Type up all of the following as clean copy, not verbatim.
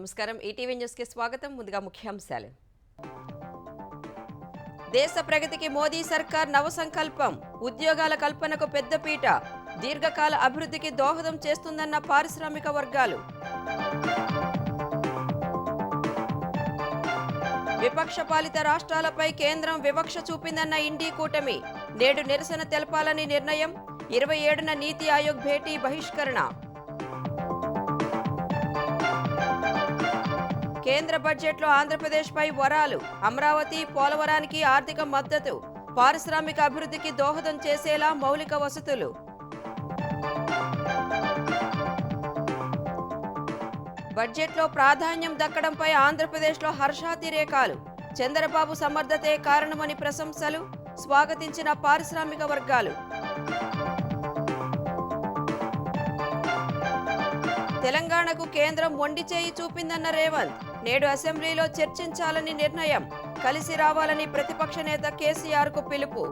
నమస్కారం. ETV news కి స్వాగతం. ముందుగా ముఖ్యాంశాలు. దేశ ప్రగతికి మోదీ సర్కార్ నవ సంకల్పం. ఉద్యోగాల కల్పనకు పెద్దపీట. దీర్ఘకాల అభివృద్ధికి దోహదం చేస్తుందన్న పారిశ్రామిక వర్గాలు. విపక్ష పాలిత రాష్ట్రాలపై కేంద్రం వివక్ష చూపిందన్న ఇండీ కూటమి. నేడు నిరసన తెలపాలని నిర్ణయం. 27న నీతి ఆయోగ్ భేటీ బహిష్కరణ. కేంద్ర బడ్జెట్లో ఆంధ్రప్రదేశ్పై వరాలు. అమరావతి, పోలవరానికి ఆర్థిక మద్దతు. పారిశ్రామిక అభివృద్ధికి దోహదం చేసేలా మౌలిక వసతులు. బడ్జెట్లో ప్రాధాన్యం దక్కడంపై ఆంధ్రప్రదేశ్లో హర్షాతిరేకాలు. చంద్రబాబు సమర్థతే కారణమని ప్రశంసలు. స్వాగతించిన పారిశ్రామిక వర్గాలు. తెలంగాణకు కేంద్రం మొండి చేయి చూపిందన్న రేవంత్. నేడు అసెంబ్లీలో చర్చించాలని నిర్ణయం. కలిసి రావాలని ప్రతిపక్ష నేత కేసీఆర్కు పిలుపు.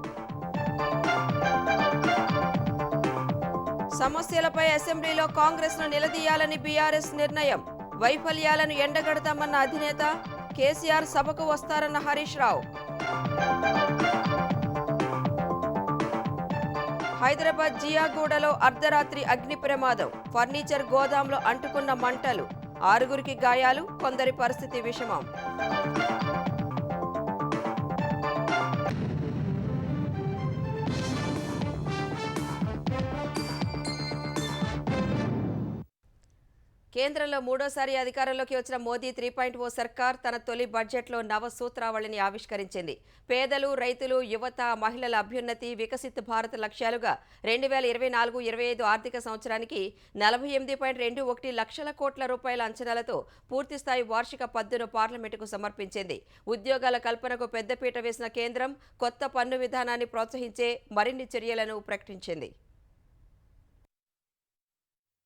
సమస్యలపై అసెంబ్లీలో కాంగ్రెస్ను నిలదీయాలని బీఆర్ఎస్ నిర్ణయం. వైఫల్యాలను ఎండగడతామన్న అధినేత. కేసీఆర్ సభకు వస్తారన్న హరీష్ రావు. హైదరాబాద్ జియాగూడలో అర్ధరాత్రి అగ్ని ప్రమాదం. ఫర్నిచర్ గోదాంలో అంటుకున్న మంటలు. 6గురికి గాయాలు, కొందరి పరిస్థితి విషమం. కేంద్రంలో మూడోసారి అధికారంలోకి వచ్చిన మోదీ 3.0 సర్కార్ తన తొలి బడ్జెట్లో నవ సూత్రావళిని ఆవిష్కరించింది. పేదలు, రైతులు, యువత, మహిళల అభ్యున్నతి, వికసిత్ భారత్ లక్ష్యాలుగా 2024-25 ఆర్థిక సంవత్సరానికి 48.21 లక్షల కోట్ల రూపాయల అంచనాలతో పూర్తిస్థాయి వార్షిక పద్దును పార్లమెంటుకు సమర్పించింది. ఉద్యోగాల కల్పనకు పెద్దపీట వేసిన కేంద్రం కొత్త పన్ను విధానాన్ని ప్రోత్సహించే మరిన్ని చర్యలను ప్రకటించింది.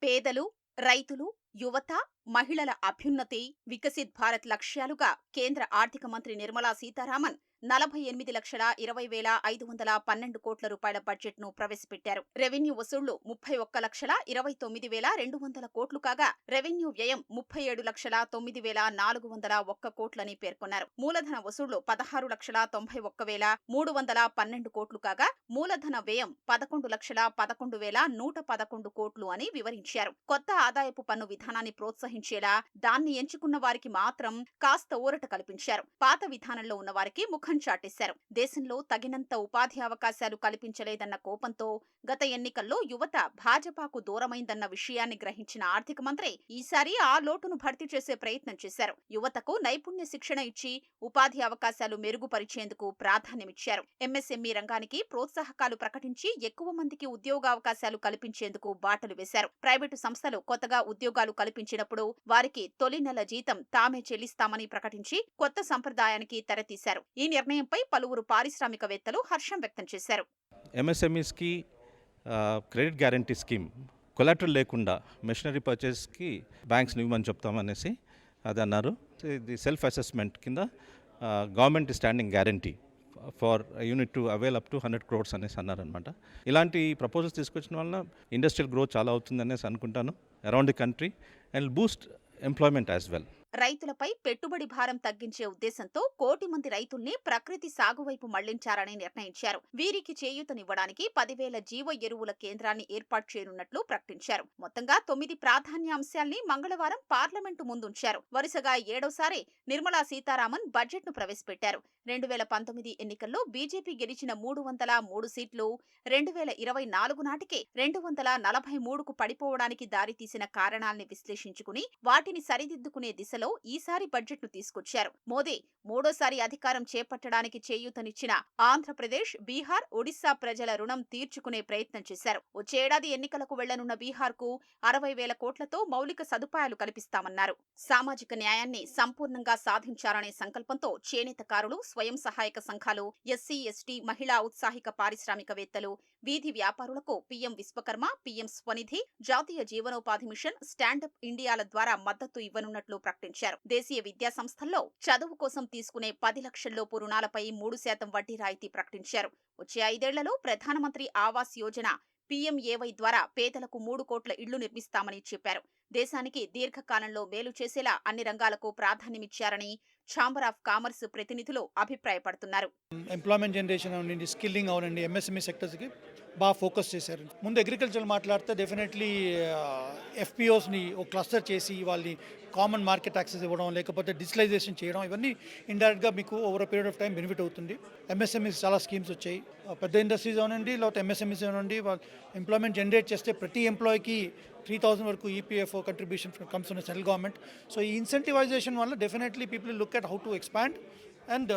పేదలు, రైతులు, యువత, మహిళల అభ్యున్నతి, వికసిత్ భారత్ లక్ష్యాలుగా కేంద్ర ఆర్థిక మంత్రి నిర్మలా సీతారామన్ 48,20,512 కోట్ల రూపాయల బడ్జెట్ను ప్రవేశపెట్టారు. రెవెన్యూ వసూళ్లు 31,29,200 కోట్లు కాగా రెవెన్యూ వ్యయం 37,09,401 కోట్లని పేర్కొన్నారు. మూలధన వసూళ్లు 16,91,312 కోట్లు కాగా మూలధన వ్యయం 11,11,111 కోట్లు అని వివరించారు. కొత్త ఆదాయపు పన్ను విధానాన్ని ప్రోత్సహించేలా దాన్ని ఎంచుకున్న వారికి మాత్రం కాస్త ఊరట కల్పించారు. పాత విధానంలో ఉన్న వారికి ముఖం చాటేశారు. దేశంలో తగినంత ఉపాధి అవకాశాలు కల్పించలేదన్న కోపంతో గత ఎన్నికల్లో యువత భాజపాకు దూరమైందన్న విషయాన్ని గ్రహించిన ఆర్థిక మంత్రి ఈసారి ఆ లోటును భర్తీ చేసే ప్రయత్నం చేశారు. యువతకు నైపుణ్య శిక్షణ ఇచ్చి ఉపాధి అవకాశాలు మెరుగుపరిచేందుకు ప్రాధాన్యమిచ్చారు. ఎంఎస్ఎంఈ రంగానికి ప్రోత్సాహకాలు ప్రకటించి ఎక్కువ మందికి ఉద్యోగావకాశాలు కల్పించేందుకు బాటలు వేశారు. ప్రైవేటు సంస్థలు కొత్తగా ఉద్యోగాలు కల్పించినప్పుడు వారికి తొలి నెల జీతం తామే చెల్లిస్తామని ప్రకటించి కొత్త సంప్రదాయానికి తెరతీశారు. ఈ నిర్ణయంపై పలువురు పారిశ్రామికవేత్తలు హర్షం వ్యక్తం చేశారు. ఎంఎస్ఎంఈస్కి క్రెడిట్ గ్యారంటీ స్కీమ్ కొలాటరల్ లేకుండా మెషినరీ పర్చేస్కి బ్యాంక్స్ ఇవ్వమని చెప్తామనేసి అది అన్నారు. ఇది సెల్ఫ్ అసెస్మెంట్ కింద government standing guarantee for unit to avail up to 100 crores అనేసి అన్నారనమాట. ఇలాంటి ప్రపోజల్స్ తీసుకొచ్చిన వలన ఇండస్ట్రియల్ గ్రోత్ చాలా అవుతుంది అనేసి అనుకుంటాను around the country and Boost employment as well. రైతులపై పెట్టుబడి భారం తగ్గించే ఉద్దేశంతో 1 కోటి మంది రైతుల్ని ప్రకృతి సాగు వైపు మళ్లించారని నిర్ణయించారు. వీరికి చేయూతనివ్వడానికి 10,000 జీవ ఎరువుల కేంద్రాన్ని ఏర్పాటు చేయనున్నట్లు ప్రకటించారు. మొత్తంగా 9 ప్రాధాన్య అంశాల్ని మంగళవారం పార్లమెంటు ముందుంచారు. వరుసగా 7వసారి నిర్మలా సీతారామన్ బడ్జెట్ను ప్రవేశపెట్టారు. 2019 ఎన్నికల్లో బీజేపీ గెలిచిన 303 సీట్లు 2024 నాటికి 243కు పడిపోవడానికి దారితీసిన కారణాల్ని విశ్లేషించుకుని వాటిని సరిదిద్దుకునే దిశలో ఈసారి బడ్జెట్ను తీసుకొచ్చారు. మోదీ మూడోసారి అధికారం చేపట్టడానికి చేయూతనిచ్చిన ఆంధ్రప్రదేశ్, బీహార్, ఒడిశా ప్రజల రుణం తీర్చుకునే ప్రయత్నం చేశారు. వచ్చే ఏడాది ఎన్నికలకు వెళ్లనున్న బీహార్కు 60,000 కోట్లతో మౌలిక సదుపాయాలు కల్పిస్తామన్నారు. సామాజిక న్యాయాన్ని సంపూర్ణంగా సాధించాలనే సంకల్పంతో చేనేతకారులు, స్వయం సహాయక సంఘాలు, ఎస్సీ, ఎస్టీ, మహిళా ఉత్సాహిక పారిశ్రామికవేత్తలు, వీధి వ్యాపారులకు పీఎం విశ్వకర్మ, పీఎం స్వనిధి, జాతీయ జీవనోపాధి మిషన్, స్టాండప్ ఇండియాల ద్వారా మద్దతు ఇవ్వనున్నట్లు ప్రకటించారు. దేశీయ విద్యా సంస్థల్లో చదువు కోసం తీసుకునే 10 లక్షల్లోపు రుణాలపై 3% వడ్డీ రాయితీ ప్రకటించారు. వచ్చే 5 ఏళ్లలో ప్రధానమంత్రి ఆవాస్ యోజన, పీఎంఏవై ద్వారా పేదలకు 3 కోట్ల ఇళ్లు నిర్మిస్తామని చెప్పారు. దేశానికి దీర్ఘకాలంలో మేలు చేసేలా అన్ని రంగాలకు ప్రాధాన్యమిచ్చారని ఛాంబర్ ఆఫ్ కామర్స్ ప్రతినిధులు అభిప్రాయపడుతున్నారు. ఎంప్లాయ్మెంట్ జనరేషన్ అవనండి, స్కిల్లింగ్ అవనండి, ఎంఎస్ఎంఈ సెక్టర్స్కి బాగా ఫోకస్ చేశారు. ముందు అగ్రికల్చర్ మాట్లాడితే డెఫినెట్లీ ఎఫ్పిఓస్ని ఒక క్లస్టర్ చేసి వాళ్ళని కామన్ మార్కెట్ యాక్సెస్ ఇవ్వడం, లేకపోతే డిజిటలైజేషన్ చేయడం, ఇవన్నీ ఇండైరెక్ట్గా మీకు over period of time benefit అవుతుంది. ఎంఎస్ఎంఈస్ చాలా స్కీమ్స్ వచ్చాయి. పెద్ద ఇండస్ట్రీస్ అవనండి, లేకపోతే ఎంఎస్ఎంఈస్ అవనండి, వాళ్ళు ఎంప్లాయ్మెంట్ జనరేట్ చేస్తే ప్రతి ఎంప్లాయీకి 3,000 వరకు EPFO contribution comes from central government. So ఈ ఇన్సెంటివైజేషన్ వల్ల definitely people look at how to expand and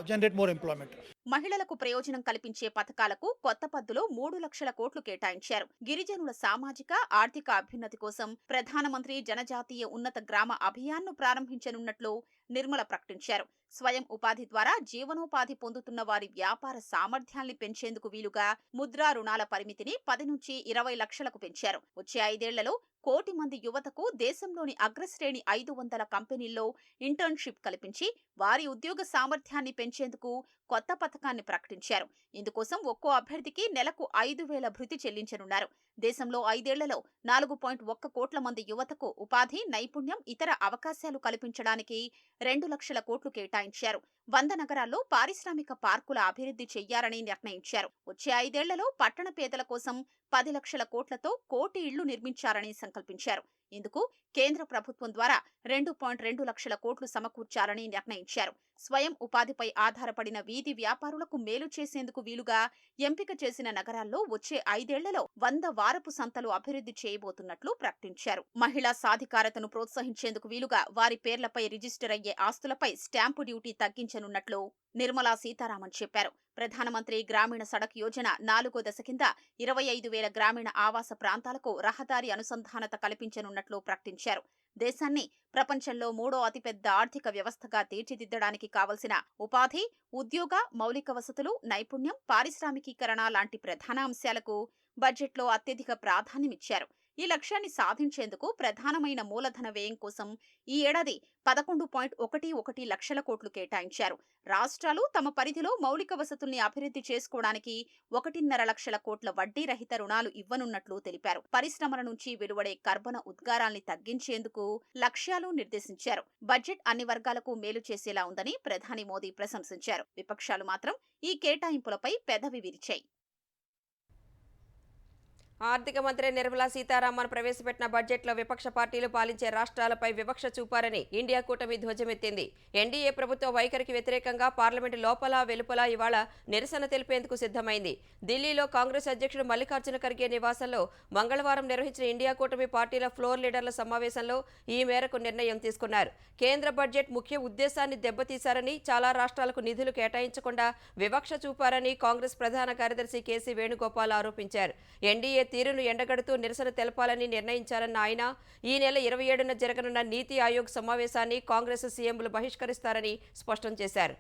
generate more employment. మహిళలకు ప్రయోజనం కల్పించే పథకాలకు కొత్త పద్దులో 3 లక్షల కోట్లు కేటాయించారు. గిరిజనుల సామాజిక ఆర్థిక అభ్యున్నతి కోసం ప్రధానమంత్రి జనజాతీయ ఉన్నత గ్రామ అభియాన్ను ప్రారంభించనున్నట్లు నిర్మల ప్రకటించారు. స్వయం ఉపాధి ద్వారా జీవనోపాధి పొందుతున్న వారి వ్యాపార సామర్థ్యాల్ని పెంచేందుకు వీలుగా ముద్రా రుణాల పరిమితిని 10 నుంచి 20 లక్షలకు పెంచారు. వచ్చే 5 ఏళ్లలో 1 కోటి మంది యువతకు దేశంలోని అగ్రశ్రేణి 500 కంపెనీల్లో ఇంటర్న్షిప్ కల్పించి వారి ఉద్యోగ సామర్థ్యాన్ని పెంచేందుకు కొత్త పథకాన్ని ప్రకటించారు. ఇందుకోసం ఒక్కో అభ్యర్థికి నెలకు 5,000 భృతి చెల్లించనున్నారు. దేశంలో 5 ఏళ్లలో 4.1 కోట్ల మంది యువతకు ఉపాధి, నైపుణ్యం, ఇతర అవకాశాలు కల్పించడానికి 2 లక్షల కోట్లు కేటాయించారు. 100 నగరాల్లో పారిశ్రామిక పార్కుల అభివృద్ధి చెయ్యాలని నిర్ణయించారు. వచ్చే 5 ఏళ్లలో పట్టణ పేదల కోసం 10 లక్షల కోట్లతో 1 కోటి ఇళ్లు నిర్మించాలని సంకల్పించారు. ఇందుకు కేంద్ర ప్రభుత్వం ద్వారా 2.2 లక్షల కోట్లు సమకూర్చాలని నిర్ణయించారు. స్వయం ఉపాధిపై ఆధారపడిన వీధి వ్యాపారులకు మేలు చేసేందుకు వీలుగా ఎంపిక చేసిన నగరాల్లో వచ్చే 5 ఏళ్లలో 100 వారపు సంతలు అభివృద్ధి చేయబోతున్నట్లు ప్రకటించారు. మహిళా సాధికారతను ప్రోత్సహించేందుకు వీలుగా వారి పేర్లపై రిజిస్టర్ అయ్యే ఆస్తులపై స్టాంపు డ్యూటీ తగ్గించనున్నట్లు నిర్మలా సీతారామన్ చెప్పారు. ప్రధానమంత్రి గ్రామీణ సడక్ యోజన 4వ దశ కింద 25,000 గ్రామీణ ఆవాస ప్రాంతాలకు రహదారి అనుసంధానత కల్పించనున్నట్లు ప్రకటించారు. దేశాన్ని ప్రపంచంలో 3వ అతిపెద్ద ఆర్థిక వ్యవస్థగా తీర్చిదిద్దడానికి కావలసిన ఉపాధి, ఉద్యోగ, మౌలిక వసతులు, నైపుణ్యం, పారిశ్రామికీకరణ లాంటి ప్రధాన అంశాలకు బడ్జెట్లో అత్యధిక ప్రాధాన్యమిచ్చారు. ఈ లక్ష్యాన్ని సాధించేందుకు ప్రధానమైన మూలధన వ్యయం కోసం ఈ ఏడాది 11.11 లక్షల కోట్లు కేటాయించారు. రాష్ట్రాలు తమ పరిధిలో మౌలిక వసతుల్ని అభివృద్ధి చేసుకోవడానికి 1.5 లక్షల కోట్ల వడ్డీ రహిత రుణాలు ఇవ్వనున్నట్లు తెలిపారు. పరిశ్రమల నుంచి వెలువడే కర్బన ఉద్గారాల్ని తగ్గించేందుకు లక్ష్యాలు నిర్దేశించారు. బడ్జెట్ అన్ని వర్గాలకు మేలు చేసేలా ఉందని ప్రధాని మోదీ ప్రశంసించారు. విపక్షాలు మాత్రం ఈ కేటాయింపులపై పెదవి విరిచాయి. ఆర్థిక మంత్రి నిర్మలా సీతారామన్ ప్రవేశపెట్టిన బడ్జెట్లో విపక్ష పార్టీలు పాలించే రాష్ట్రాలపై వివక్ష చూపారని ఇండియా కూటమి ధ్వజమెత్తింది. ఎన్డీఏ ప్రభుత్వ వైఖరికి వ్యతిరేకంగా పార్లమెంటు లోపల వెలుపల ఇవాళ నిరసన తెలిపేందుకు సిద్ధమైంది. ఢిల్లీలో కాంగ్రెస్ అధ్యక్షుడు మల్లికార్జున ఖర్గే నివాసంలో మంగళవారం నిర్వహించిన ఇండియా కూటమి పార్టీల ఫ్లోర్ లీడర్ల సమావేశంలో ఈ మేరకు నిర్ణయం తీసుకున్నారు. కేంద్ర బడ్జెట్ ముఖ్య ఉద్దేశాన్ని దెబ్బతీశారని, చాలా రాష్ట్రాలకు నిధులు కేటాయించకుండా వివక్ష చూపారని కాంగ్రెస్ ప్రధాన కార్యదర్శి కేసీ వేణుగోపాల్ ఆరోపించారు. ఎన్డీఏ తీరును ఎండగడుతూ నిరసన తెలపాలని నిర్ణయించారన్న ఆయన ఈ నెల 27న జరగనున్న నీతి ఆయోగ్ సమావేశాన్ని కాంగ్రెస్ సీఎంలు బహిష్కరిస్తారని స్పష్టం చేశారు.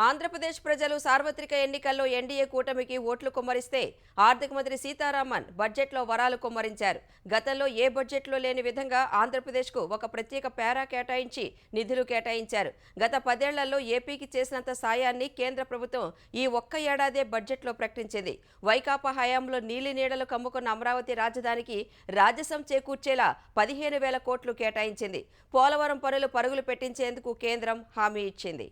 ఆంధ్రప్రదేశ్ ప్రజలు సార్వత్రిక ఎన్నికల్లో ఎన్డీఏ కూటమికి ఓట్లు కుమ్మరిస్తే ఆర్థిక మంత్రి సీతారామన్ బడ్జెట్లో వరాలు కుమ్మరించారు. గతంలో ఏ బడ్జెట్లో లేని విధంగా ఆంధ్రప్రదేశ్కు ఒక ప్రత్యేక పేరా కేటాయించి నిధులు కేటాయించారు. గత 10 ఏళ్లలో ఏపీకి చేసినంత సాయాన్ని కేంద్ర ప్రభుత్వం ఈ ఒక్క ఏడాదే బడ్జెట్లో ప్రకటించింది. వైకాపా హయాంలో నీలి నీడలు కమ్ముకున్న అమరావతి రాజధానికి రాజసం చేకూర్చేలా 15,000 కోట్లు కేటాయించింది. పోలవరం పనులు పరుగులు పెట్టించేందుకు కేంద్రం హామీ ఇచ్చింది.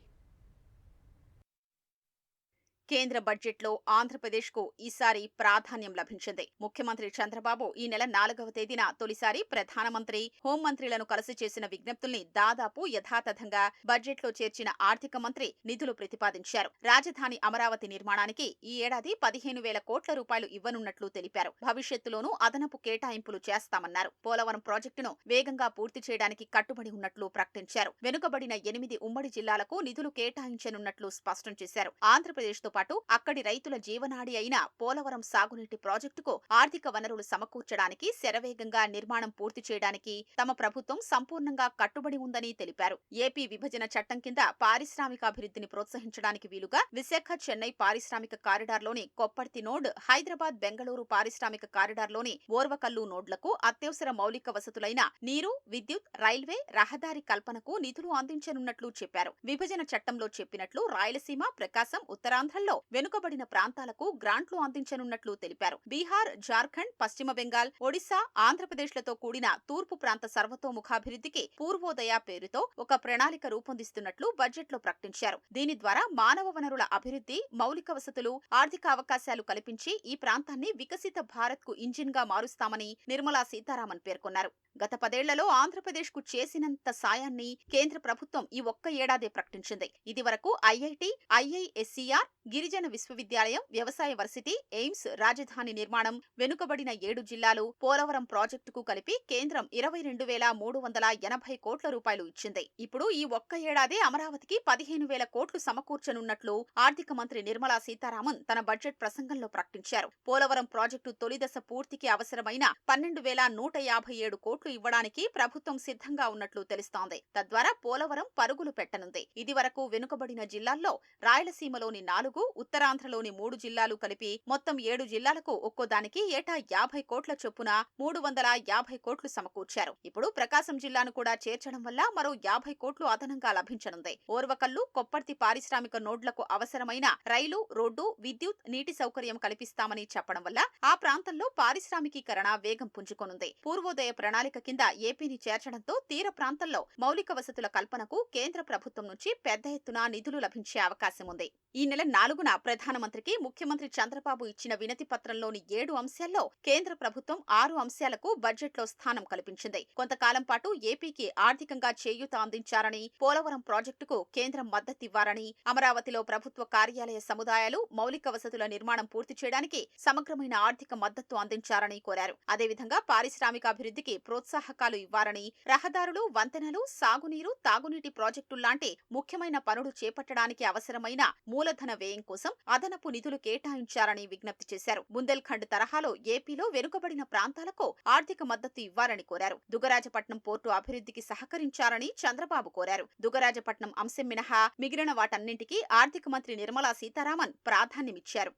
కేంద్ర బడ్జెట్లో ఆంధ్రప్రదేశ్కు ఈసారి ప్రాధాన్యం లభించింది. ముఖ్యమంత్రి చంద్రబాబు ఈ నెల 4వ తేదీన తొలిసారి ప్రధానమంత్రి, హోంమంత్రులను కలిసి చేసిన విజ్ఞప్తుల్ని దాదాపు యథాతథంగా బడ్జెట్లో చేర్చిన ఆర్థిక మంత్రి నిధులు ప్రతిపాదించారు. రాజధాని అమరావతి నిర్మాణానికి ఈ ఏడాది 15,000 కోట్ల రూపాయలు ఇవ్వనున్నట్లు తెలిపారు. భవిష్యత్తులోనూ అదనపు కేటాయింపులు చేస్తామన్నారు. పోలవరం ప్రాజెక్టును వేగంగా పూర్తి చేయడానికి కట్టుబడి ఉన్నట్లు ప్రకటించారు. వెనుకబడిన 8 ఉమ్మడి జిల్లాలకు నిధులు కేటాయించనున్నట్లు స్పష్టం చేశారు. ఆంధ్రప్రదేశ్తో పాటు అక్కడి రైతుల జీవనాడి అయిన పోలవరం సాగునీటి ప్రాజెక్టుకు ఆర్థిక వనరులు సమకూర్చడానికి, శరవేగంగా నిర్మాణం పూర్తి చేయడానికి తమ ప్రభుత్వం సంపూర్ణంగా కట్టుబడి ఉందని తెలిపారు. ఏపీ విభజన చట్టం కింద పారిశ్రామికాభివృద్ధిని ప్రోత్సహించడానికి వీలుగా విశాఖ చెన్నై పారిశ్రామిక కారిడార్లోని కొప్పర్తి నోడ్, హైదరాబాద్ బెంగళూరు పారిశ్రామిక కారిడార్లోని ఓర్వకల్లు నోడ్లకు అత్యవసర మౌలిక వసతులైన నీరు, విద్యుత్, రైల్వే, రహదారి కల్పనకు నిధులు అందించనున్నట్లు చెప్పారు. విభజన చట్టంలో చెప్పినట్లు రాయలసీమ, ప్రకాశం, ఉత్తరాంధ్రలో జిల్లాల్లో వెనుకబడిన ప్రాంతాలకు గ్రాంట్లు అందించనున్నట్లు తెలిపారు. బీహార్, జార్ఖండ్, పశ్చిమ బెంగాల్, ఒడిశా, ఆంధ్రప్రదేశ్లతో కూడిన తూర్పు ప్రాంత సర్వతోముఖాభివృద్ధికి పూర్వోదయ పేరుతో ఒక ప్రణాళిక రూపొందిస్తున్నట్లు బడ్జెట్లో ప్రకటించారు. దీని ద్వారా మానవ వనరుల అభివృద్ధి, మౌలిక వసతులు, ఆర్థిక అవకాశాలు కల్పించి ఈ ప్రాంతాన్ని వికసిత భారత్ కు ఇంజిన్ గా మారుస్తామని నిర్మలా సీతారామన్ పేర్కొన్నారు. గత 10 ఏళ్లలో ఆంధ్రప్రదేశ్ కు చేసినంత సాయాన్ని కేంద్ర ప్రభుత్వం ఈ ఒక్క ఏడాదే ప్రకటించింది. ఇదివరకు ఐఐటి, ఐఐఎస్సీఆర్, గిరిజన విశ్వవిద్యాలయం, వ్యవసాయ వర్సిటీ, ఎయిమ్స్, రాజధాని నిర్మాణం, వెనుకబడిన 7 జిల్లాలు, పోలవరం ప్రాజెక్టుకు కలిపి కేంద్రం 22,380 కోట్ల రూపాయలు ఇచ్చింది. ఇప్పుడు ఈ ఒక్క ఏడాదే అమరావతికి 15,000 కోట్లు సమకూర్చనున్నట్లు ఆర్థిక మంత్రి నిర్మలా సీతారామన్ తన బడ్జెట్ ప్రసంగంలో ప్రకటించారు. పోలవరం ప్రాజెక్టు తొలిదశ పూర్తికి అవసరమైన 12,157 కోట్లు ఇవ్వడానికి ప్రభుత్వం సిద్ధంగా ఉన్నట్లు తెలుస్తోంది. తద్వారా పోలవరం పరుగులు పెట్టనుంది. ఇదివరకు వెనుకబడిన జిల్లాల్లో రాయలసీమలోని 4, ఉత్తరాంధ్రలోని 3 జిల్లాలు కలిపి మొత్తం 7 జిల్లాలకు ఒక్కోదానికి ఏటా 50 కోట్ల చొప్పున 350 కోట్లు సమకూర్చారు. ఇప్పుడు ప్రకాశం జిల్లాను కూడా చేర్చడం వల్ల మరో 50 కోట్లు అదనంగా లభించనుంది. ఓర్వకల్లు, కొప్పర్తి పారిశ్రామిక నోడ్లకు అవసరమైన రైలు, రోడ్డు, విద్యుత్, నీటి సౌకర్యం కల్పిస్తామని చెప్పడం వల్ల ఆ ప్రాంతంలో పారిశ్రామికీకరణ వేగం పుంజుకొనుంది. పూర్వోదయ ప్రణాళిక కింద ఏపీని చేర్చడంతో తీర ప్రాంతంలో మౌలిక వసతుల కల్పనకు కేంద్ర ప్రభుత్వం నుంచి పెద్ద ఎత్తున నిధులు లభించే అవకాశం ఉంది. ఈ నెల 4న ప్రధానమంత్రికి ముఖ్యమంత్రి చంద్రబాబు ఇచ్చిన వినతి పత్రంలోని 7 అంశాల్లో కేంద్ర ప్రభుత్వం 6 అంశాలకు బడ్జెట్లో స్థానం కల్పించింది. కొంతకాలం పాటు ఏపీకి ఆర్థికంగా చేయూత అందించారని, పోలవరం ప్రాజెక్టుకు కేంద్రం మద్దతివ్వారని, అమరావతిలో ప్రభుత్వ కార్యాలయ సముదాయాలు, మౌలిక వసతుల నిర్మాణం పూర్తి చేయడానికి సమగ్రమైన ఆర్థిక మద్దతు అందించారని కోరారు. అదేవిధంగా పారిశ్రామికాభివృద్ధికి ప్రోత్సాహకాలు ఇవ్వారని, రహదారులు, వంతెనలు, సాగునీరు, తాగునీటి ప్రాజెక్టుల్లాంటి ముఖ్యమైన పనులు చేపట్టడానికి అవసరమైన మూలధన వ్యయం కోసం అదనపు నిధులు కేటాయించారని విజ్ఞప్తి చేశారు. బుందేల్ఖండ్ తరహాలో ఏపీలో వెనుకబడిన ప్రాంతాలకు ఆర్థిక మద్దతు ఇవ్వాలని కోరారు. దుగరాజపట్నం పోర్టు అభివృద్ధికి సహకరించారని చంద్రబాబు కోరారు. దుగరాజపట్నం అంశం మినహా మిగిలిన వాటన్నింటికీ ఆర్థిక మంత్రి నిర్మలా సీతారామన్ ప్రాధాన్యమిచ్చారు.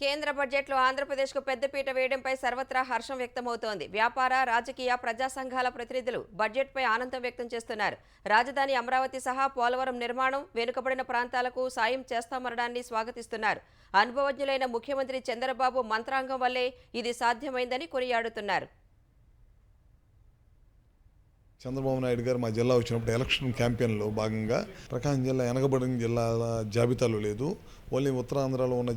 కేంద్ర బడ్జెట్లో ఆంధ్రప్రదేశ్కు పెద్దపీట వేయడంపై సర్వత్రా హర్షం వ్యక్తమవుతోంది. వ్యాపార, రాజకీయ, ప్రజా సంఘాల ప్రతినిధులు బడ్జెట్పై ఆనందం వ్యక్తం చేస్తున్నారు. రాజధాని అమరావతి సహా పోలవరం నిర్మాణం, వెనుకబడిన ప్రాంతాలకు సాయం చేస్తామనడాన్ని స్వాగతిస్తున్నారు. అనుభవజ్ఞులైన ముఖ్యమంత్రి చంద్రబాబు మంత్రాంగం వల్లే ఇది సాధ్యమైందని కొనియాడుతున్నారు. చంద్రబాబు నాయుడు గారు మా జిల్లా వచ్చినప్పుడు ఎలక్షన్ క్యాంపెయిన్లో భాగంగా ప్రకాశం జిల్లా వెనకబడిన జిల్లాల జాబితాలో లేదు. ఓన్లీ ఉత్తరాంధ్రలో ఉన్న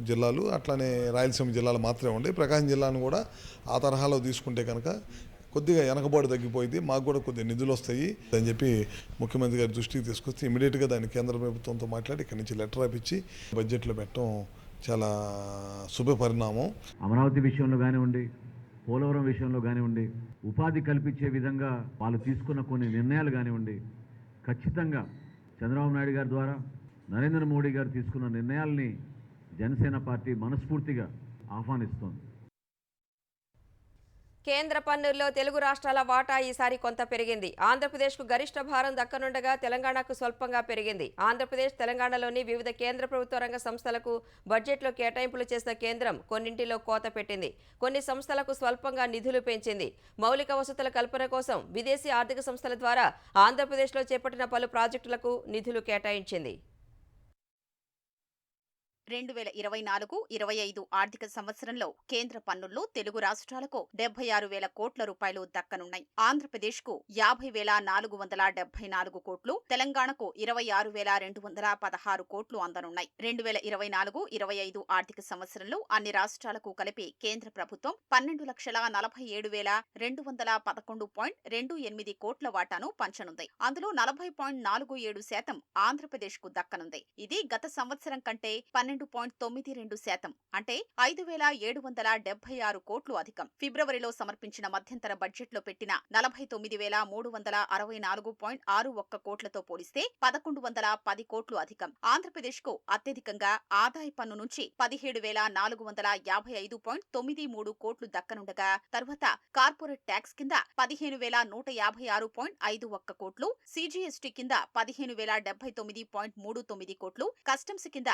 జిల్లాలు అట్లానే రాయలసీమ జిల్లాలు మాత్రమే ఉండే. ప్రకాశం జిల్లాను కూడా ఆ తరహాలో తీసుకుంటే కనుక కొద్దిగా వెనకబాటు తగ్గిపోయింది, మాకు కూడా కొద్దిగా నిధులు వస్తాయి అని చెప్పి ముఖ్యమంత్రి గారి దృష్టికి తీసుకొస్తే ఇమీడియట్గా దాన్ని కేంద్ర ప్రభుత్వంతో మాట్లాడి ఇక్కడి నుంచి లెటర్ రాపిచ్చి బడ్జెట్లో పెట్టడం చాలా శుభ పరిణామం. అమరావతి విషయంలో కానివ్వండి, పోలవరం విషయంలో కానివ్వండి, ఉపాధి కల్పించే విధంగా వాళ్ళు తీసుకున్న కొన్ని నిర్ణయాలు కానివ్వండి, ఖచ్చితంగా చంద్రబాబు నాయుడు గారి ద్వారా నరేంద్ర మోడీ గారు తీసుకున్న నిర్ణయాల్ని జనసేన పార్టీ మనస్ఫూర్తిగా ఆహ్వానిస్తోంది. కేంద్ర పన్నుల్లో తెలుగు రాష్ట్రాల వాటా ఈసారి కొంత పెరిగింది. ఆంధ్రప్రదేశ్కు గరిష్ట భారం దక్కనుండగా తెలంగాణకు స్వల్పంగా పెరిగింది. ఆంధ్రప్రదేశ్, తెలంగాణలోని వివిధ కేంద్ర ప్రభుత్వ రంగ సంస్థలకు బడ్జెట్లో కేటాయింపులు చేసిన కేంద్రం కొన్నింటిలో కోత పెట్టింది. కొన్ని సంస్థలకు స్వల్పంగా నిధులు పెంచింది. మౌలిక వసతుల కల్పన కోసం విదేశీ ఆర్థిక సంస్థల ద్వారా ఆంధ్రప్రదేశ్లో చేపట్టిన పలు ప్రాజెక్టులకు నిధులు కేటాయించింది. 2024-25 ఆర్థిక సంవత్సరంలో కేంద్ర పన్నుల్లో తెలుగు రాష్ట్రాలకు 76,000 కోట్ల రూపాయలు దక్కనున్నాయి. ఆంధ్రప్రదేశ్కు 50,474 కోట్లు, తెలంగాణకు 26,216 కోట్లు అందనున్నాయి. 2024-25 ఆర్థిక సంవత్సరంలో అన్ని రాష్ట్రాలకు కలిపి కేంద్ర ప్రభుత్వం 12,47,211.28 కోట్ల వాటాను పంచనుంది. అందులో 40.47% ఆంధ్రప్రదేశ్కు దక్కనుంది. ఇది గత సంవత్సరం కంటే 12.92% అంటే 5,776 కోట్లు అధికం. ఫిబ్రవరిలో సమర్పించిన మధ్యంతర బడ్జెట్లో పెట్టిన 49,364.61 కోట్లతో పోలిస్తే 1,110 కోట్లు అధికం. ఆంధ్రప్రదేశ్కు అత్యధికంగా ఆదాయ పన్ను నుంచి 17,455.93 కోట్లు దక్కనుండగా తరువాత కార్పొరేట్ ట్యాక్స్ కింద 15,156.51 కోట్లు, సిజిఎస్టీ కింద 15,079.39 కోట్లు, కస్టమ్స్ కింద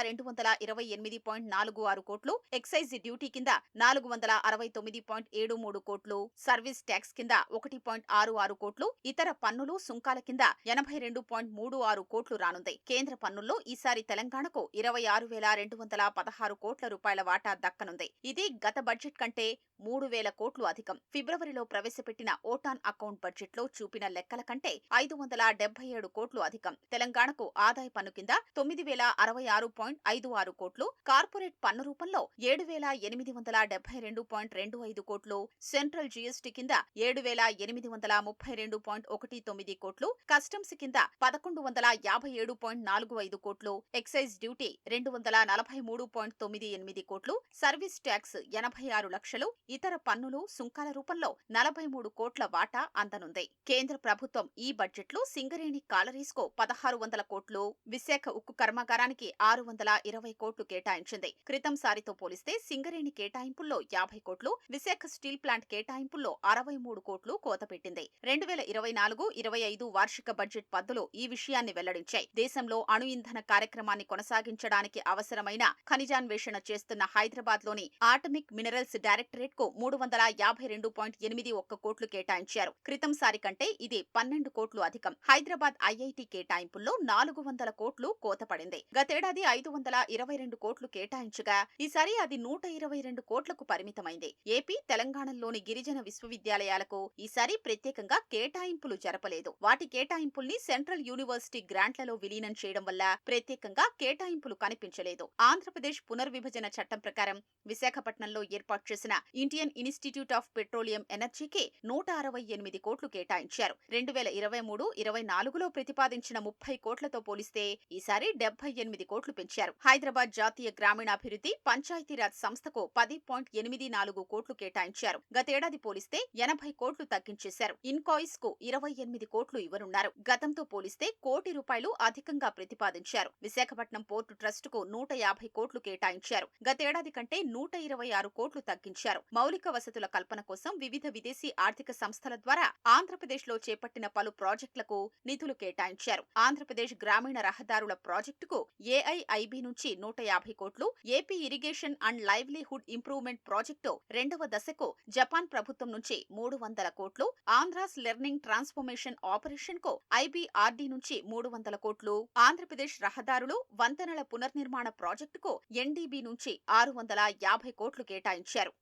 228.46 కోట్లు, ఎక్సైజ్ డ్యూటీ కింద 469.73 కోట్లు, సర్వీస్ ట్యాక్స్ కింద 1.66 కోట్లు, ఇతర పన్నులు సుంకాల కింద 82.36 కోట్లు రానుంది. కేంద్ర పన్నుల్లో ఈసారి తెలంగాణకు 26,216 కోట్ల రూపాయల వాటా దక్కనుంది. ఇది గత బడ్జెట్ కంటే 3,000 కోట్లు అధికం. ఫిబ్రవరిలో ప్రవేశపెట్టిన ఓటాన్ అకౌంట్ బడ్జెట్లో చూపిన లెక్కల కంటే 577 కోట్లు అధికం. తెలంగాణకు ఆదాయ పన్ను కింద 9,066.56 కోట్లు, కార్పొరేట్ పన్ను రూపంలో 7,872.25 కోట్లు, సెంట్రల్ జీఎస్టీ కింద 7,832.19 కోట్లు, కస్టమ్స్ కింద 1,157.45 కోట్లు, ఎక్సైజ్ డ్యూటీ 243.98 కోట్లు, సర్వీస్ ట్యాక్స్ 86 లక్షలు, ఇతర పన్నులు సుంకాల రూపంలో 43 కోట్ల వాటా అందనుంది. కేంద్ర ప్రభుత్వం ఈ బడ్జెట్లో సింగరేణి కాలరీస్ కు 1,600 కోట్లు, విశాఖ ఉక్కు కర్మాగారానికి 620 కోట్లు కేటాయించింది. క్రితం సారితో పోలిస్తే సింగరేణి కేటాయింపుల్లో 50 కోట్లు, విశాఖ స్టీల్ ప్లాంట్ కేటాయింపుల్లో 63 కోట్లు కోత పెట్టింది. 2024-25 వార్షిక బడ్జెట్ పద్దులు ఈ విషయాన్ని వెల్లడించాయి. దేశంలో అణు ఇంధన కార్యక్రమాన్ని కొనసాగించడానికి అవసరమైన ఖనిజాన్వేషణ చేస్తున్న హైదరాబాద్ లోని ఆటమిక్ మినరల్స్ డైరెక్టరేట్ కు 352.81 కోట్లు కేటాయించారు. క్రితం సారి కంటే ఇది 12 కోట్లు అధికం. హైదరాబాద్ ఐఐటి కేటాయింపుల్లో 400 కోట్లు కోత పడింది. గతేడాది 522 కోట్లు కేటాయించగా ఈసారి అది 122 కోట్లకు పరిమితమైంది. ఏపీ, తెలంగాణలోని గిరిజన విశ్వవిద్యాలయాలకు ఈసారి ప్రత్యేకంగా కేటాయింపులు జరపలేదు. వాటి కేటాయింపుల్ని సెంట్రల్ యూనివర్సిటీ గ్రాంట్లలో విలీనం చేయడం వల్ల ప్రత్యేకంగా కేటాయింపులు కనిపించలేదు. ఆంధ్రప్రదేశ్ పునర్విభజన చట్టం ప్రకారం విశాఖపట్నంలో ఏర్పాటు చేసిన ఇండియన్ ఇన్స్టిట్యూట్ ఆఫ్ పెట్రోలియం ఎనర్జీకి 168 కోట్లు కేటాయించారు. 2023-24లో ప్రతిపాదించిన 30 కోట్లతో పోలిస్తే ఈసారి 78 కోట్లు పెంచారు. హైదరాబాద్ జాతీయ గ్రామీణాభివృద్ధి పంచాయతీరాజ్ సంస్థకు 10.84 కోట్లు కేటాయించారు. గతేడాది పోలిస్తే 80 కోట్లు తగ్గించేశారు. ఇన్కాయిస్ కు 28 కోట్లు ఇవ్వనున్నారు. గతంతో పోలిస్తే కోటి రూపాయలు అధికంగా ప్రతిపాదించారు. విశాఖపట్నం పోర్టు ట్రస్ట్ కు 150 కోట్లు కేటాయించారు. గతేడాది కంటే 126 కోట్లు తగ్గించారు. మౌలిక వసతుల కల్పన కోసం వివిధ విదేశీ ఆర్థిక సంస్థల ద్వారా ఆంధ్రప్రదేశ్లో చేపట్టిన పలు ప్రాజెక్టులకు నిధులు కేటాయించారు. ఆంధ్రప్రదేశ్ గ్రామీణ రహదారుల ప్రాజెక్టుకు ఏఐఐబి నుంచి 150 కోట్లు, AP irrigation and livelihood improvement project 2వ దశకు జపాన్ ప్రభుత్వం నుంచి 300 కోట్లు, ఆంధ్రాస్ లెర్నింగ్ ట్రాన్స్ఫర్మేషన్ ఆపరేషన్ కు ఐబీఆర్డీ నుంచి 300 కోట్లు, ఆంధ్రప్రదేశ్ రహదారులు వంతెనల పునర్నిర్మాణ ప్రాజెక్టుకు ఎన్డీబీ నుంచి 650 కోట్లు కేటాయించారు.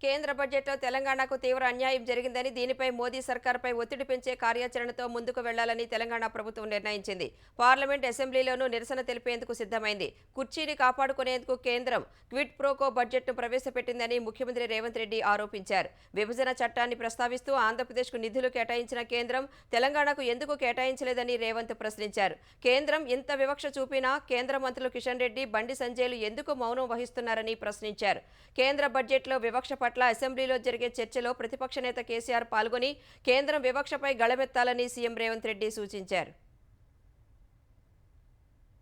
కేంద్ర బడ్జెట్లో తెలంగాణకు తీవ్ర అన్యాయం జరిగిందని, దీనిపై మోదీ సర్కార్పై ఒత్తిడి పెంచే కార్యాచరణతో ముందుకు వెళ్లాలని తెలంగాణ ప్రభుత్వం నిర్ణయించింది. పార్లమెంట్, అసెంబ్లీలోనూ నిరసన తెలిపేందుకు సిద్ధమైంది. కుర్చీని కాపాడుకునేందుకు కేంద్రం క్విడ్ ప్రోకో బడ్జెట్ను ప్రవేశపెట్టిందని ముఖ్యమంత్రి రేవంత్ రెడ్డి ఆరోపించారు. విభజన చట్టాన్ని ప్రస్తావిస్తూ ఆంధ్రప్రదేశ్కు నిధులు కేటాయించిన కేంద్రం తెలంగాణకు ఎందుకు కేటాయించలేదని రేవంత్ ప్రశ్నించారు. కేంద్రం ఇంత వివక్ష చూపినా కేంద్ర మంత్రులు కిషన్ రెడ్డి, బండి సంజయ్లు ఎందుకు మౌనం వహిస్తున్నారని ప్రశ్నించారు. కేంద్ర బడ్జెట్లో వివక్ష పట్ల అసెంబ్లీలో జరిగే చర్చలో ప్రతిపక్ష నేత కేసీఆర్ పాల్గొని కేంద్రం వివక్షపై గళమెత్తాలని సీఎం రేవంత్ రెడ్డి సూచించారు.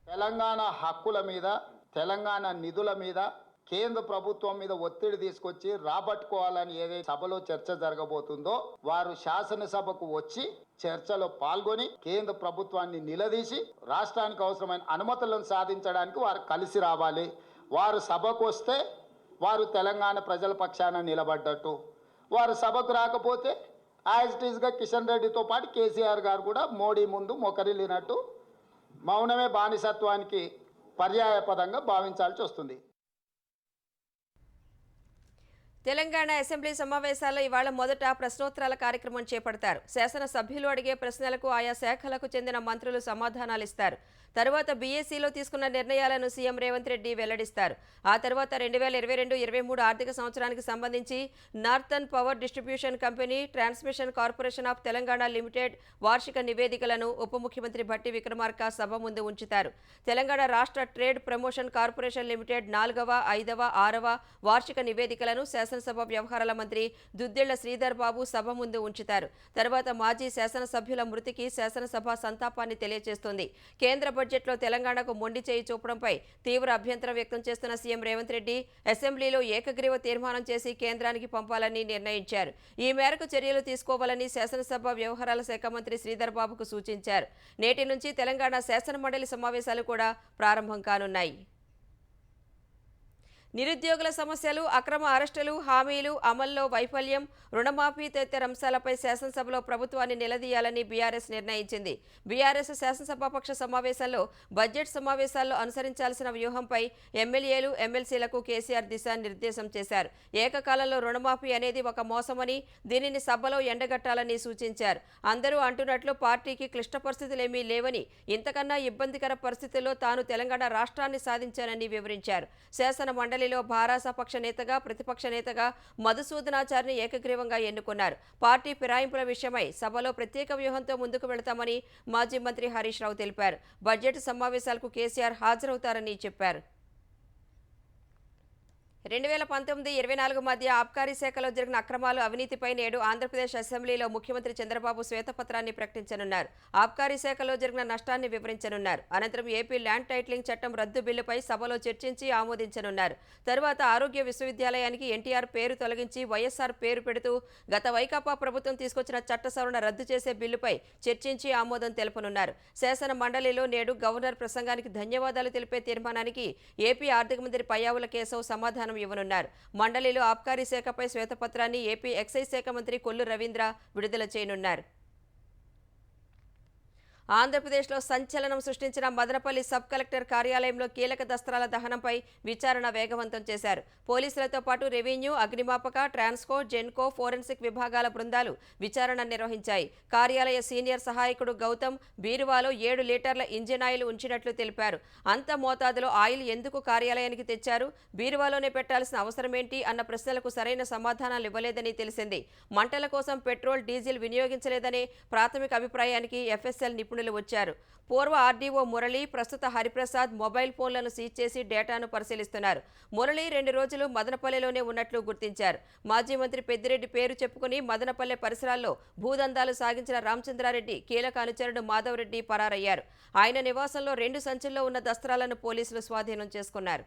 తెలంగాణ హక్కుల మీద, తెలంగాణ నిధుల మీద కేంద్ర ప్రభుత్వం మీద ఒత్తిడి తీసుకొచ్చి రాబట్టుకోవాలని ఏదైతే సభలో చర్చ జరగబోతుందో వారు శాసనసభకు వచ్చి చర్చలో పాల్గొని కేంద్ర ప్రభుత్వాన్ని నిలదీసి రాష్ట్రానికి అవసరమైన అనుమతులను సాధించడానికి వారు కలిసి రావాలి. వారు సభకు వస్తే వారు తెలంగాణ ప్రజల పక్షాన నిలబడ్డట్టు, వారు సభకు రాకపోతే యాజ్ ఇట్ ఈస్గా కిషన్ రెడ్డితో పాటు కేసీఆర్ గారు కూడా మోడీ ముందు మొకరిల్లినట్టు మౌనమే బానిసత్వానికి పర్యాయపదంగా భావించాల్సి వస్తుంది. తెలంగాణ అసెంబ్లీ సమావేశాల్లో ఇవాళ మొదట ప్రశ్నోత్తరాల కార్యక్రమం చేపడతారు. శాసనసభ్యులు అడిగే ప్రశ్నలకు ఆయా శాఖలకు చెందిన మంత్రులు సమాధానాలిస్తారు. తరువాత బీఏసీలో తీసుకున్న నిర్ణయాలను సీఎం రేవంత్ రెడ్డి వెల్లడిస్తారు. ఆ తర్వాత 2022-23 ఆర్థిక సంవత్సరానికి సంబంధించి northern power distribution company, transmission corporation of Telangana limited వార్షిక నివేదికలను ఉప ముఖ్యమంత్రి భట్టి విక్రమార్క సభ ముందు ఉంచుతారు. తెలంగాణ రాష్ట్ర ట్రేడ్ ప్రమోషన్ కార్పొరేషన్ లిమిటెడ్ 4వ, 5వ, 6వ వార్షిక నివేదికలను శాసన శాసనసభ వ్యవహారాల మంత్రి దుద్దిళ్ల శ్రీధర్ బాబు సభ ముందు ఉంచుతారు. తర్వాత మాజీ శాసనసభ్యుల మృతికి శాసనసభ సంతాపాన్ని తెలియజేస్తుంది. కేంద్ర బడ్జెట్లో తెలంగాణకు మొండి చేయి చూపడంపై తీవ్ర అభ్యంతరం వ్యక్తం చేస్తున్న సీఎం రేవంత్ రెడ్డి అసెంబ్లీలో ఏకగ్రీవ తీర్మానం చేసి కేంద్రానికి పంపాలని నిర్ణయించారు. ఈ మేరకు చర్యలు తీసుకోవాలని శాసనసభ వ్యవహారాల శాఖ మంత్రి శ్రీధర్ బాబుకు సూచించారు. నేటి నుంచి తెలంగాణ శాసనమండలి సమావేశాలు కూడా ప్రారంభం కానున్నాయి. నిరుద్యోగుల సమస్యలు, అక్రమ అరెస్టులు, హామీలు అమల్లో వైఫల్యం, రుణమాఫీ తదితర అంశాలపై శాసనసభలో ప్రభుత్వాన్ని నిలదీయాలని బీఆర్ఎస్ నిర్ణయించింది. బీఆర్ఎస్ శాసనసభాపక్ష సమావేశంలో బడ్జెట్ సమావేశాల్లో అనుసరించాల్సిన వ్యూహంపై ఎమ్మెల్యేలు, ఎమ్మెల్సీలకు కేసీఆర్ దిశానిర్దేశం చేశారు. ఏకకాలంలో రుణమాఫీ అనేది ఒక మోసమని, దీనిని సభలో ఎండగట్టాలని సూచించారు. అందరూ అంటున్నట్లు పార్టీకి క్లిష్ట పరిస్థితులేమీ లేవని, ఇంతకన్నా ఇబ్బందికర పరిస్థితుల్లో తాను తెలంగాణ రాష్ట్రాన్ని సాధించానని వివరించారు. శాసన మండలిలో భారాస పక్ష నేతగా, ప్రతిపక్ష నేతగా మధుసూదనాచారిని ఏకగ్రీవంగా ఎన్నుకున్నారు. పార్టీ ఫిరాయింపుల విషయమై సభలో ప్రత్యేక వ్యూహంతో ముందుకు వెళతామని మాజీ మంత్రి హరీష్ రావు తెలిపారు. బడ్జెట్ సమావేశాలకు కేసీఆర్ హాజరవుతారని చెప్పారు. 2019-24 మధ్య ఆబ్కారీ శాఖలో జరిగిన అక్రమాలు, అవినీతిపై నేడు ఆంధ్రప్రదేశ్ అసెంబ్లీలో ముఖ్యమంత్రి చంద్రబాబు శ్వేతపత్రాన్ని ప్రకటించనున్నారు. ఆబ్కారీ శాఖలో జరిగిన నష్టాన్ని వివరించనున్నారు. అనంతరం ఏపీ ల్యాండ్ టైటిలింగ్ చట్టం రద్దు బిల్లుపై సభలో చర్చించి ఆమోదించనున్నారు. తరువాత ఆరోగ్య విశ్వవిద్యాలయానికి ఎన్టీఆర్ పేరు తొలగించి వైఎస్ఆర్ పేరు పెడుతూ గత వైకాపా ప్రభుత్వం తీసుకొచ్చిన చట్ట సవరణ రద్దు చేసే బిల్లుపై చర్చించి ఆమోదం తెలుపనున్నారు. శాసన మండలిలో నేడు గవర్నర్ ప్రసంగానికి ధన్యవాదాలు తెలిపే తీర్మానానికి ఏపీ ఆర్థిక మంత్రి పయ్యావుల కేశవ్ సమాధానం ఇవ్వనున్నారు. మండలిలో ఆబ్కారీ శాఖపై శ్వేతపత్రాన్ని ఏపీ ఎక్సైజ్ శాఖ మంత్రి కొల్లు రవీంద్ర విడుదల చేయనున్నారు. ఆంధ్రప్రదేశ్లో సంచలనం సృష్టించిన మదనపల్లి సబ్ కలెక్టర్ కార్యాలయంలో కీలక దస్త్రాల దహనంపై విచారణ వేగవంతం చేశారు. పోలీసులతో పాటు రెవెన్యూ, అగ్నిమాపక, ట్రాన్స్కో, జెన్కో, ఫోరెన్సిక్ విభాగాల బృందాలు విచారణ నిర్వహించాయి. కార్యాలయ సీనియర్ సహాయకుడు గౌతమ్ బీరువాలో 7 లీటర్ల ఇంజిన్ ఆయిల్ ఉంచినట్లు తెలిపారు. అంత మోతాదులో ఆయిల్ ఎందుకు కార్యాలయానికి తెచ్చారు, బీరువాలోనే పెట్టాల్సిన అవసరమేంటి అన్న ప్రశ్నలకు సరైన సమాధానాలు ఇవ్వలేదని తెలిసింది. మంటల కోసం పెట్రోల్, డీజిల్ వినియోగించలేదనే ప్రాథమిక అభిప్రాయానికి ఎఫ్ఎస్ఎల్ నిపుణులు వచ్చారు. పూర్వ ఆర్డీఓ మురళి, ప్రస్తుత హరిప్రసాద్ మొబైల్ ఫోన్లను సీజ్ చేసి డేటాను పరిశీలిస్తున్నారు. మురళి 2 రోజులు మదనపల్లెలోనే ఉన్నట్లు గుర్తించారు. మాజీ మంత్రి పెద్దిరెడ్డి పేరు చెప్పుకుని మదనపల్లె పరిసరాల్లో భూదందాలు సాగించిన రామచంద్రారెడ్డి కీలక అనుచరుడు మాధవ్ రెడ్డి పరారయ్యారు. ఆయన నివాసంలో 2 సంచుల్లో ఉన్న దస్త్రాలను పోలీసులు స్వాధీనం చేసుకున్నారు.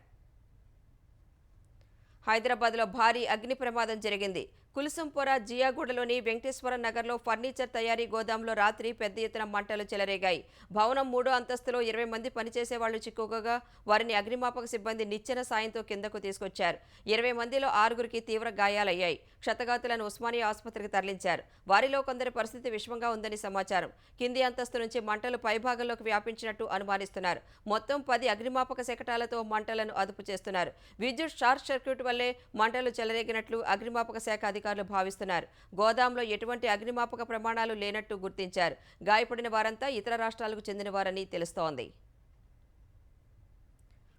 హైదరాబాద్లో భారీ అగ్ని ప్రమాదం జరిగింది. కుల్సంపుర జియాగూడలోని వెంకటేశ్వర నగర్లో ఫర్నిచర్ తయారీ గోదాంలో రాత్రి పెద్ద ఎత్తున మంటలు చెలరేగాయి. భవనం 3వ అంతస్తులో 20 మంది పనిచేసే వాళ్లు చిక్కుకోగా వారిని అగ్నిమాపక సిబ్బంది నిచ్చెన సాయంతో కిందకు తీసుకొచ్చారు. 20 మందిలో 6గురికి తీవ్ర గాయాలయ్యాయి. క్షతగాతులను ఉస్మానియా ఆసుపత్రికి తరలించారు. వారిలో కొందరి పరిస్థితి విషమంగా ఉందని సమాచారం. కింది అంతస్తు నుంచి మంటలు పైభాగంలోకి వ్యాపించినట్టు అనుమానిస్తున్నారు. మొత్తం 10 అగ్నిమాపక శకటాలతో మంటలను అదుపు చేస్తున్నారు. విద్యుత్ షార్ట్ సర్క్యూట్ వల్లే మంటలు చెలరేగినట్లు అగ్నిమాపక శాఖ అధికారులు భావిస్తున్నారు. గోదాంలో ఎటువంటి అగ్నిమాపక ప్రమాణాలు లేనట్టు గుర్తించారు. గాయపడిన వారంతా ఇతర రాష్ట్రాలకు చెందినవారని తెలుస్తోంది.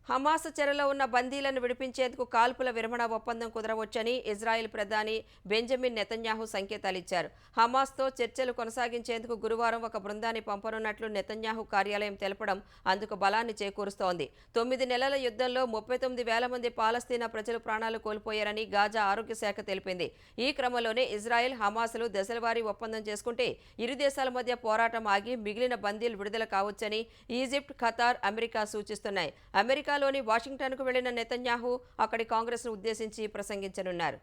హమాస్ చెరలో ఉన్న బందీలను విడిపించేందుకు కాల్పుల విరమణ ఒప్పందం కుదరవచ్చని ఇజ్రాయెల్ ప్రధాని బెంజమిన్ నెతన్యాహు సంకేతాలిచ్చారు. హమాస్తో చర్చలు కొనసాగించేందుకు గురువారం ఒక బృందాన్ని పంపనున్నట్లు నెతన్యాహు కార్యాలయం తెలపడం అందుకు బలాన్ని చేకూరుస్తోంది. 9 నెలల యుద్ధంలో 39,000 మంది పాలస్తీనా ప్రజలు ప్రాణాలు కోల్పోయారని గాజా ఆరోగ్య శాఖ తెలిపింది. ఈ క్రమంలోనే ఇజ్రాయెల్, హమాస్లు దశలవారీ ఒప్పందం చేసుకుంటే ఇరు దేశాల మధ్య పోరాటం ఆగి మిగిలిన బందీలు విడుదల కావచ్చని ఈజిప్ట్, ఖతార్, అమెరికా సూచిస్తున్నాయి. అమెరికాలోని వాషింగ్టన్కు వెళ్లిన నెతన్యాహు అక్కడి కాంగ్రెస్ను ఉద్దేశించి ప్రసంగించనున్నారు.